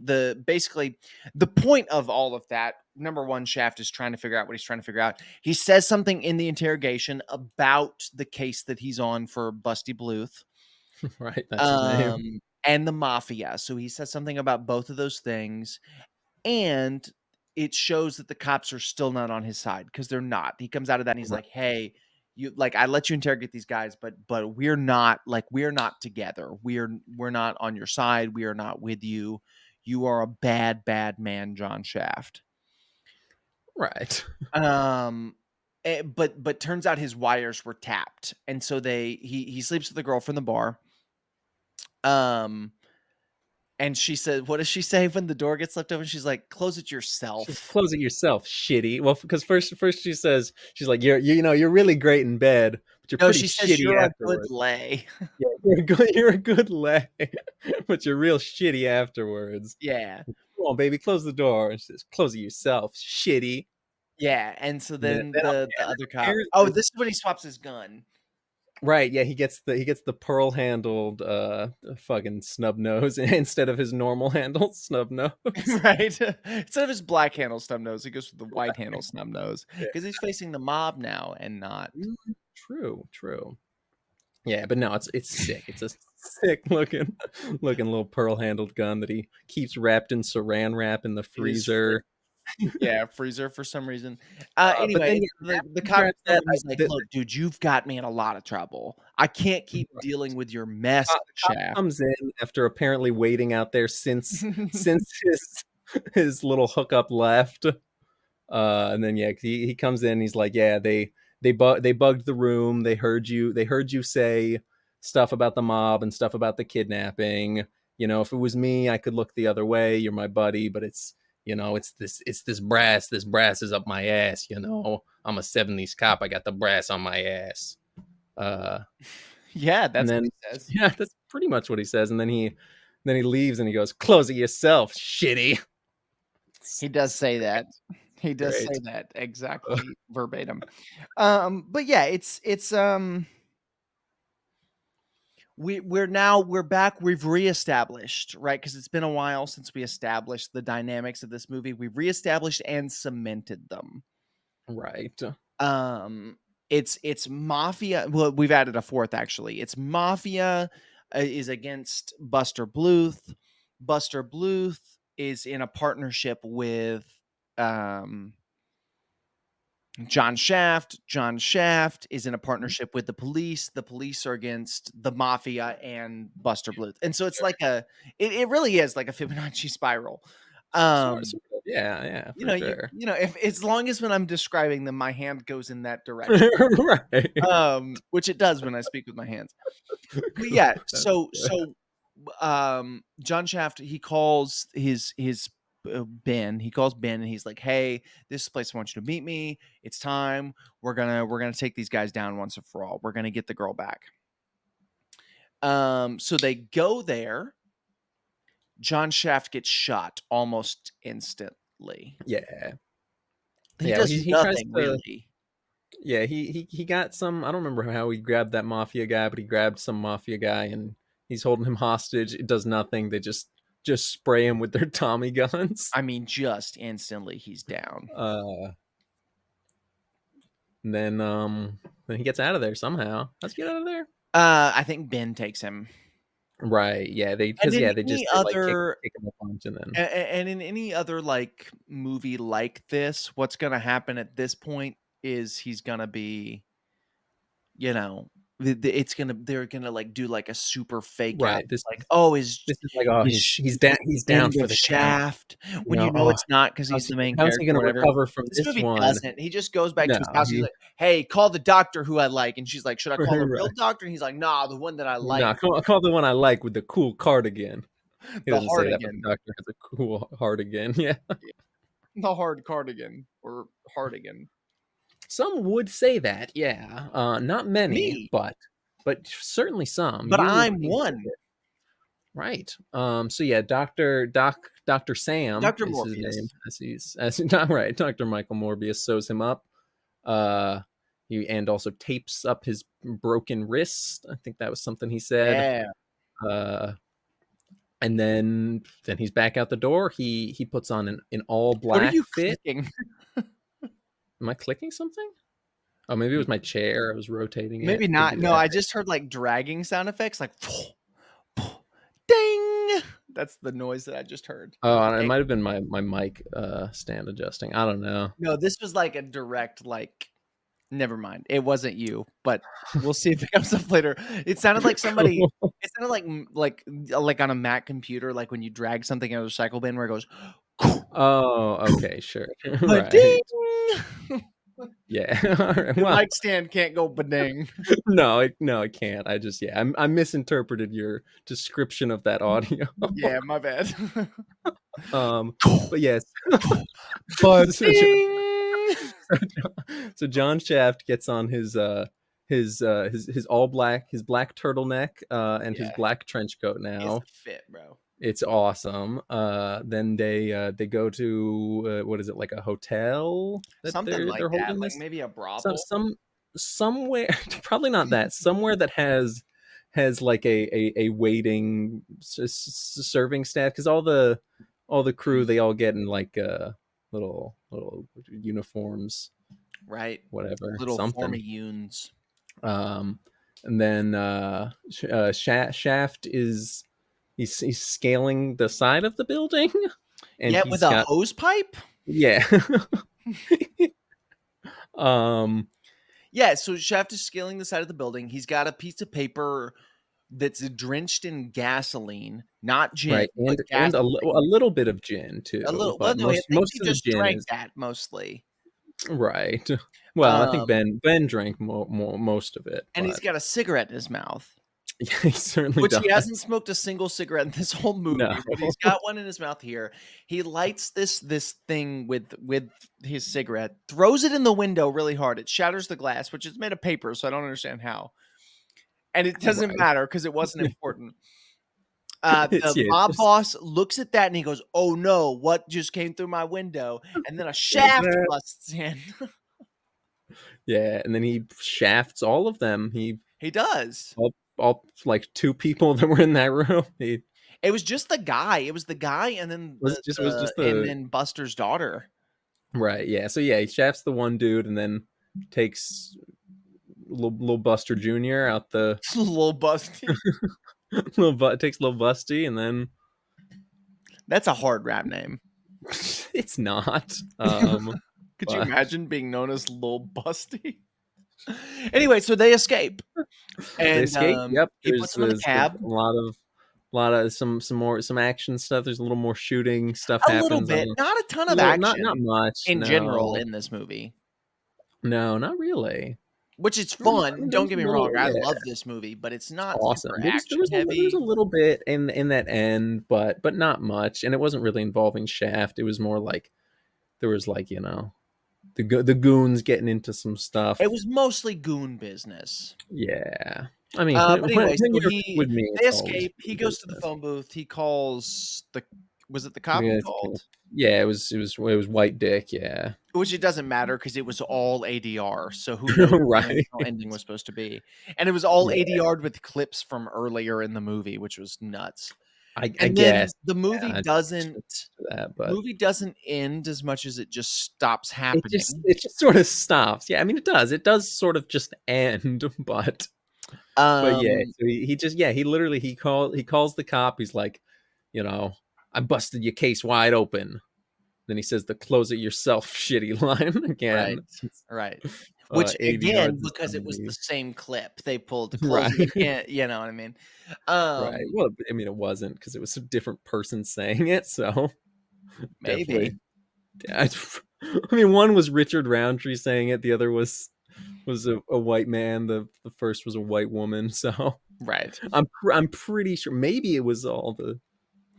the basically the point of all of that. Number one, Shaft is trying to figure out what he's trying to figure out. He says something in the interrogation about the case that he's on for Busty Bluth, Right. That's his name. and the mafia. So he says something about both of those things, and it shows that the cops are still not on his side because they're not. He comes out of that and he's Right. like, "Hey, you like I let you interrogate these guys, but we're not together. We're not on your side. We are not with you. You are a bad man, John Shaft." Right. Um but turns out his wires were tapped. And so he sleeps with the girl from the bar. Um, and she said, what does she say when the door gets left open? She's like, "Close it She's yourself." close it yourself, shitty. Well, because first she says she's like, you're really great in bed, but you're No, pretty she says, shitty "You're a good afterwards. lay." Yeah, you're a good lay, but you're real shitty afterwards. Yeah. Come on, baby, close the door. And she says, close it yourself, shitty. Yeah, and so And then, then then, the and other then cop, here's oh, the this is when he swaps his gun. right. Yeah, he gets the pearl handled fucking snub nose instead of his normal handled snub nose. Right? Instead of his black handle snub nose, he goes with the white handle snub nose Yeah. because he's facing the mob now and not. True, true. Yeah, but no, it's sick. It's a sick looking little pearl handled gun that he keeps wrapped in saran wrap in the It is freezer. yeah, freezer for some reason. But then Anyway, yeah, the after he cop grabs comes that, over and he's like, "Look, dude, you've got me in a lot of trouble. I can't keep dealing with your mess, the cop Shaft." comes in after apparently waiting out there since his little hookup left. And then yeah, he comes in. He's like, yeah, they bugged the room. They heard you say stuff about the mob and stuff about the kidnapping. If it was me, I could look the other way. You're my buddy, but it's this brass. This brass is up my ass. I'm a '70s cop. I got the brass on my ass. Uh, Yeah, and that's what then he says. yeah, that's pretty much what he says. And then he leaves and he goes, "Close it yourself, shitty." He does say that. He does say Great. that exactly verbatim. But yeah, we're back. We've reestablished, right? Because it's been a while since we established the dynamics of this movie. We've reestablished and cemented them. Right. Um, it's mafia. Well, we've added a fourth actually. It's mafia is against Buster Bluth. Buster Bluth is in a partnership with um John Shaft. John Shaft is in a partnership with the police. The police are against the mafia and Buster Bluth. And so it's like it really is like a Fibonacci spiral. Um, Sort of. Yeah, yeah, for sure. if as long as when I'm describing them, my hand goes in that direction. Right. Which it does when I speak with my hands. But yeah, That's John Shaft, he calls his Ben. He calls Ben and he's like, "Hey, this place I want you to meet me. It's time. We're gonna take these guys down once and for all. We're gonna get the girl back." So they go there. John Shaft gets shot almost instantly. yeah. He Yeah, well, does he tries nothing to really. yeah, he got some. I don't remember how he grabbed that mafia guy, but he grabbed some mafia guy and he's holding him hostage. It does nothing. They just spray him with their Tommy guns. I mean, just instantly he's down. Uh and then he gets out of there somehow. How's he get out of there? I think Ben takes him. Right. Yeah, they And because in yeah, they any just they like other kick him a punch and then and in any other, like, movie like this, what's gonna happen at this point is he's gonna be, you know, they're gonna, like, do, like, a super fake out, right. This like, "Oh, this is like, oh, he's is down this he's the down end for of the count. Shaft?" When you know Oh, it's not because how's he's he the main how's he character or gonna whatever. recover from This this movie one? doesn't. He just goes back No, to his house, he's he like, "Hey, call the doctor who I like," and she's like, "Should I call the real right. doctor?" And he's like, "Nah, the one that I like, No, call the one I like with the cool cardigan. He the doesn't say that, but the Hardigan." doctor has a cool cardigan. Yeah. The hard cardigan or Hardigan. Some would say that, yeah. Not many, Me, but certainly some. but You I'm enjoy one. it. Right. So yeah, Dr. Sam Dr. is his name Morpheus. as not right. Dr. Michael Morbius sews him up. Uh and also tapes up his broken wrist. I think that was something he said. Yeah. Uh and then he's back out the door. He puts on an all What are black you fit. clicking? Am I clicking something? Oh, maybe it was my chair. I was rotating it. Maybe Could not. be No, that. I just heard, like, dragging sound effects, like, ding! That's the noise that I just heard. Oh, it Dang. might have been my mic stand adjusting. I don't know. No, this was, like, a direct, like never mind. It wasn't you, but we'll see if it comes up later. It sounded like somebody Cool. it sounded like on a Mac computer, like when you drag something out of a recycle bin where it goes, Oh, okay, sure. but Right. ding! Yeah. All right. Your Well, mic stand can't go bading. no, it can't. I just yeah, I misinterpreted your description of that audio. Yeah, my bad. um, but yes, so, Bading. so John Shaft gets on his all black, his black turtleneck and his Yeah, black trench coat it's now. a fit, bro. It's awesome. Then they go to what is it, like a hotel that Something like they're that, holding like this, maybe a some brothel. somewhere, probably not that, somewhere that has like a waiting serving staff, because all the crew, Mhm. they all get in like little uniforms, Right. whatever, Little something. formy um and then Shaft is, he's scaling the side of the building, and Yeah, with he's a got, hose pipe? yeah. um Yeah, so Shaft is scaling the side of the building. He's got a piece of paper that's drenched in gasoline, not gin, right, but and a gasoline. little bit of gin A too, little well, but no, I think most he of the just gin drank is that mostly. right. Well, I think Um, Ben drank most of it, and he's but got a cigarette in his mouth, yeah, he certainly which he hasn't does. smoked a single cigarette in this whole No. movie, but he's got one in his mouth here. He lights this thing with his cigarette, throws it in the window really hard. It shatters the glass, which is made of paper, so I don't understand how. And it doesn't Right. matter because it wasn't important. It's The yeah, mob just boss looks at that and he goes, "Oh no, what just came through my window?" And then a what's shaft that? busts in. Yeah, and then he shafts all of them. He does. All like two people that were in that room. He It was just the guy. It was the guy and then was the just and the then Buster's daughter. right. Yeah. So yeah, he shafts the one dude and then takes little Buster Junior out the Little Busty. takes little Busty, and then That's a hard rap name. it's not. Could you But imagine being known as Lil Busty? Anyway, so they escape they and escape. Yep. he puts them in the There's cab. a lot of some action stuff. There's a little more shooting stuff A little happens. I don't bit, know. not a ton A of little, not action much. in general No, in this movie. no, not really. Which is I fun, mean, there don't was get a me wrong, little, I yeah. love this movie, but it's It's not awesome. super There action was a heavy. little bit in that end, but not much, and it wasn't really involving Shaft. It was more like there was like, the goons getting into some It stuff. was mostly goon business. Yeah, I mean, when But anyway, when so you're with me, they it's always escape, he goes to the business. phone booth, he calls the was it the cop he Yeah, called? yeah, it was White Dick. Yeah, Which it doesn't matter because it was all ADR, so who knows what the right. original ending was supposed to be, and it was all Yeah, ADR'd with clips from earlier in the movie, which was nuts. I And guess. then the movie Yeah, I doesn't that, but end as much as it just stops happening. it just sort of stops. Yeah, I mean, it does. It does sort of just end, but yeah, Um, so he just, yeah, he calls the cop. He's like, you know, I busted your case wide open. Then he says the close it yourself shitty line right, again. right. Which 80 again, yards of because it was the somebody. same clip, they pulled to close Right. it, you can't you know what I mean? Right. Um, Well, I mean, it wasn't because it was a different person saying it. So maybe. definitely. I, I mean, one was Richard Roundtree saying it. The other was a white man. The first was a white woman. So Right. I'm pretty sure maybe it was all the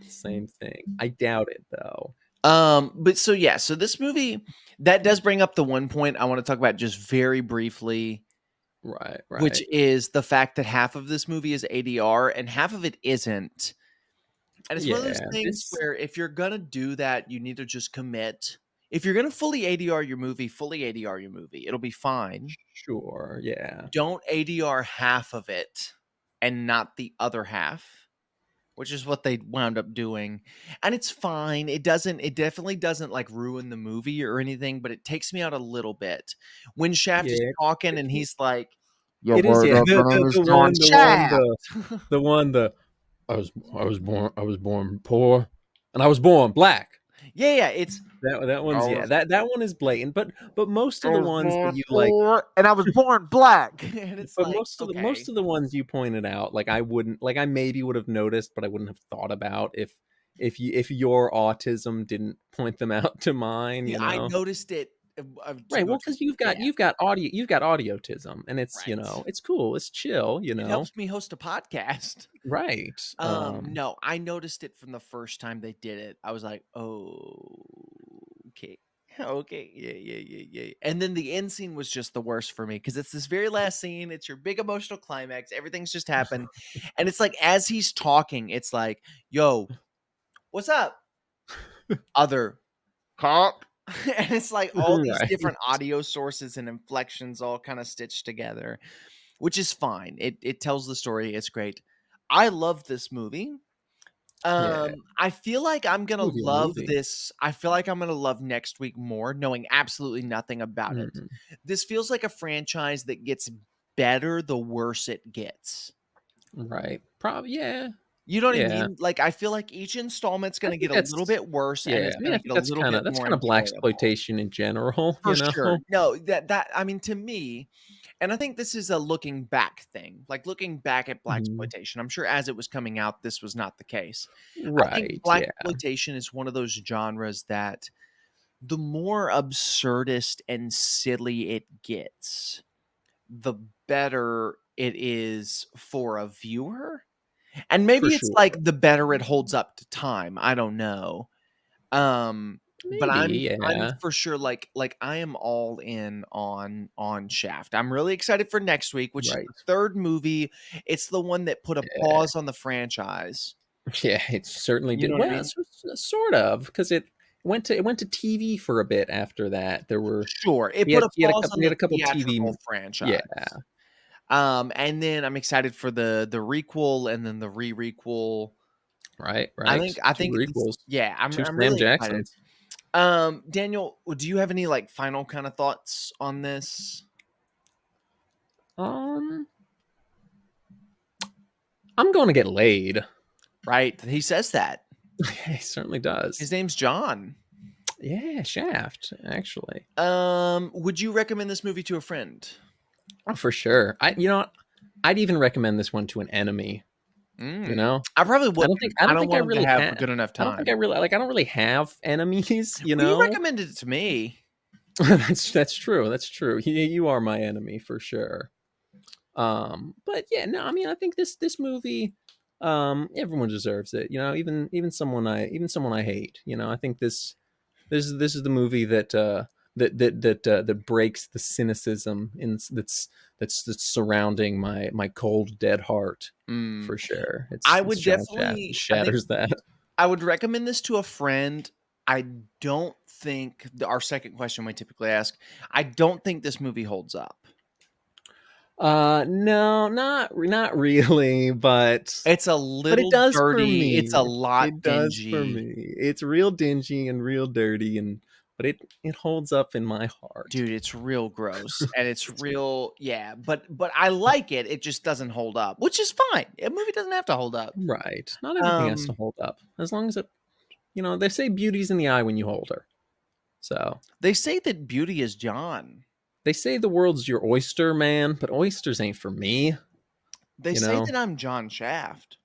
same thing. I doubt it though. But so yeah, so this movie that does bring up the one point I want to talk about just very briefly, Right, which right. is the fact that half of this movie is ADR and half of it isn't. And it's one of those Yeah, things this where if you're gonna do that, you need to just commit. If you're gonna fully ADR your movie, fully ADR your movie. It'll be fine. sure, yeah. Don't ADR half of it and not the other half, which is what they wound up doing. And it's fine. It definitely doesn't like ruin the movie or anything, but it takes me out a little bit. When Shaft is Yeah, talking it, and he's like, "Yo, it is. word Yeah, up, my name is the John one, Shaft." the one, the I was born poor, and I was born black. Yeah, yeah, it's That I one's, yeah, was that one is blatant. But most I of the was ones that born you like, poor and I was born black. And it's but like, most okay. of the ones you pointed out, like I wouldn't, like I maybe would have noticed, but I wouldn't have thought about if your autism didn't point them out to mine. See, You I know. noticed it to Right. go Well, to. because Yeah, you've got audiotism, and it's right. it's cool, it's chill, It helps me host a podcast. Right. No, I noticed it from the first time they did it. I was like, "Oh, okay. Okay. Yeah, yeah, yeah, yeah." And then the end scene was just the worst for me because it's this very last scene. It's your big emotional climax. Everything's just happened. And it's like, as he's talking, it's like, "Yo, what's up? Other cop." And it's like all these Right. different audio sources and inflections all kind of stitched together, which is fine. It tells the story. It's great. I love this movie. Yeah. I feel like I'm gonna Movie, a love movie. this. I feel like I'm gonna love next week more, knowing absolutely nothing about it. Mm, This feels like a franchise that gets better the worse it gets. right. Probably, yeah. You know what I Yeah. mean? Like, I feel like each installment's I gonna think get a little that's bit worse, and yeah, it's I mean, gonna I get think a little bit that's more kinda black enjoyable. exploitation in general, For sure. No, that I mean, to me, and I think this is a looking back thing, like, looking back at Mhm. blaxploitation, I'm sure as it was coming out, this was not the case. I think Right, yeah, blaxploitation is one of those genres that the more absurdist and silly it gets, the better it is for a viewer, and for maybe it's, sure. like, the better it holds up to time, I don't know. But Maybe, I'm yeah. for sure like I am all in on Shaft. I'm really excited for next week, which is Right. the 3rd movie. It's the one that put a Yeah. pause on the franchise. Yeah, it certainly You did. know what I Well, mean? sort of, because it went to TV for a bit after that. There were Sure, it put a pause on we had the a couple theatrical TV. Yeah, franchise. And then I'm excited for the requel and then the re-requel. right, I right. think I 2 think it's requels, yeah, 2 I'm Sam really excited. Jacksons. Daniel, do you have any, like, final kinda thoughts on this? Um, I'm gonna get laid. Right, he says that. He certainly His does. name's John. Yeah, Shaft, actually. Would you recommend this movie to a friend? Oh, for sure. What? I'd even recommend this one to an enemy, you Mm. know? I probably wouldn't. I I don't don't think I want him to really have a have good enough time. I don't really have enemies, Well, you recommended it to me. That's true. That's true. You are my enemy for sure. But yeah, no, I mean, I think this movie, everyone deserves it. Even someone I hate. I think this is the movie that that breaks the cynicism that's surrounding my cold dead heart. Mm. For sure, I it's would John Shaft. It definitely I think shatters that. I would recommend this to a friend. I don't think our second question we typically ask, I don't think this movie holds up. No, not really, It's a but it little does for dirty. It's a me. lot It does for dingy. me. It's real dingy and real dirty, but it holds up in my heart. Dude, it's real gross, and it's It's real yeah, but I like it, it just doesn't hold up, which is fine. A movie doesn't have to hold up. right. Not everything has to Um, hold up. As long as they say beauty's in the eye when you hold her. So they say that beauty is John. they say the world's your oyster, man, but oysters ain't for me. They You say know, that I'm John Shaft.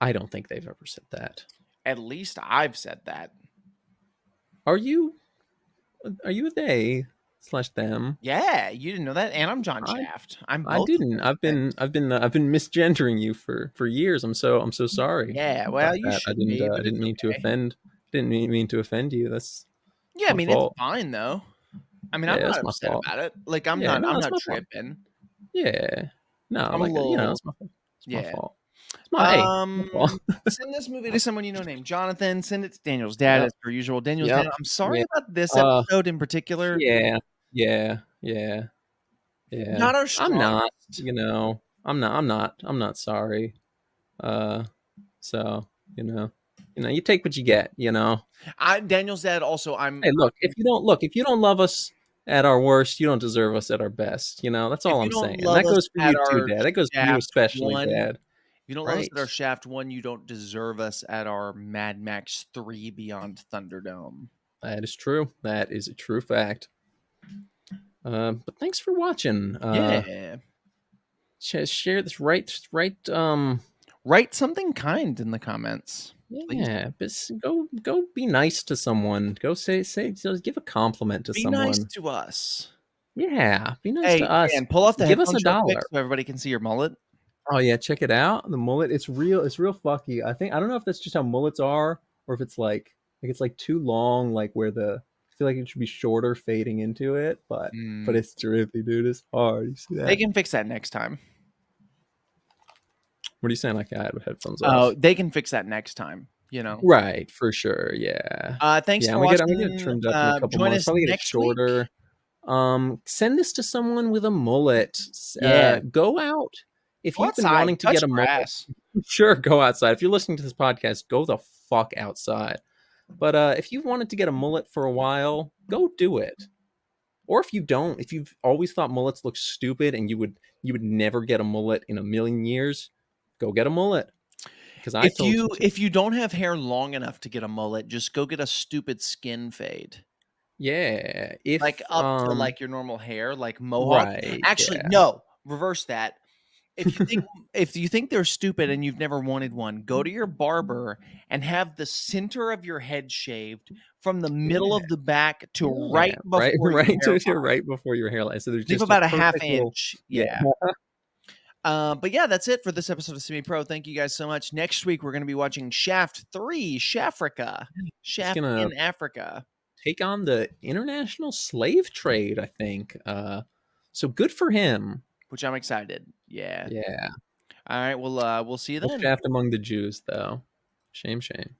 I don't think they've ever said that. At least I've said that. Are you? Are you a they slash them? Yeah, you didn't know that? And I'm John I Shaft. I'm I both of didn't. those things. I've been misgendering you for years. I'm so sorry Yeah, well, about you that. shouldn't be, I but didn't it's mean to okay. offend. Didn't mean to offend you. That's Yeah, I my mean, it's fault. fine, though. I mean, I'm Yeah, not that's my upset fault. about it. Like, Yeah, no, I'm that's not my fault. tripping. Yeah, no, I'm a little it's my fault. It's my yeah. fault. It's my hey, my fault. Send this movie to someone you know named Jonathan. Send it to Daniel's dad Yep, as per usual. Daniel's yep, dad, I'm sorry yeah. about this Uh, episode in particular. yeah, yeah, yeah, yeah. Not our I'm not. strongest. I'm not sorry. Uh, so you take what you get. Daniel's dad also, Hey, if you don't love us at our worst, you don't deserve us at our best. That's if all you I'm don't saying. love That us goes for at you too, our Dad. That goes for you Shaft especially, 1, Dad. if you don't love us at our Right. Shaft 1, you don't deserve us at our Mad Max 3 Beyond Thunderdome. That is true. That is a true fact. But thanks for watching. Yeah. Share this right. Write something kind in the comments, please. Yeah, but go be nice to someone. Go say just give a compliment to Be nice someone. to us. Yeah, be nice to Hey, us. Dan, pull off the Give us headphones real quick $1. so everybody can see your mullet. Oh yeah, check it out. The mullet, it's real fucky. I don't know if that's just how mullets are, or if it's like it's like too long, like where I feel like it should be shorter fading into it, but Mm, it's drippy, dude. It's hard. You see they that? can fix that next time. What are you saying? Like I had headphones Oh, off. they can fix that next time, you know? Right, for sure. Yeah. Thanks Yeah, for I'm gonna get it watching. trimmed up in a couple Join months. us Probably get it next week. shorter. Send this to someone with a mullet. Yeah, Go out if go you've been outside, wanting to touch get a mullet. grass. Sure, go outside. If you're listening to this podcast, go the fuck outside. But if you've wanted to get a mullet for a while, go do it. Or if you don't, if you've always thought mullets look stupid and you would never get a mullet in a million years, go get a mullet because I If told you you to. if you don't have hair long enough to get a mullet, just go get a stupid skin fade. Yeah, Like, if up to, like, your normal hair, like mohawk. right, Actually, yeah, no, reverse that. If you think they're stupid and you've never wanted one, go to your barber and have the center of your head shaved from the middle yeah, of the back to yeah, right right, before your right hairline. to right before your hairline. So there's Leave just a about a half perfect little, inch. yeah. Yeah. But yeah, that's it for this episode of Semi Pro. Thank you guys so much. Next week, we're going to be watching Shaft 3, Shafrica. He's Shaft gonna in Africa, take on the international slave trade, I think. So good for him. which I'm excited. Yeah. Yeah. All right. We'll see you No then. shaft among the Jews, though. Shame, shame.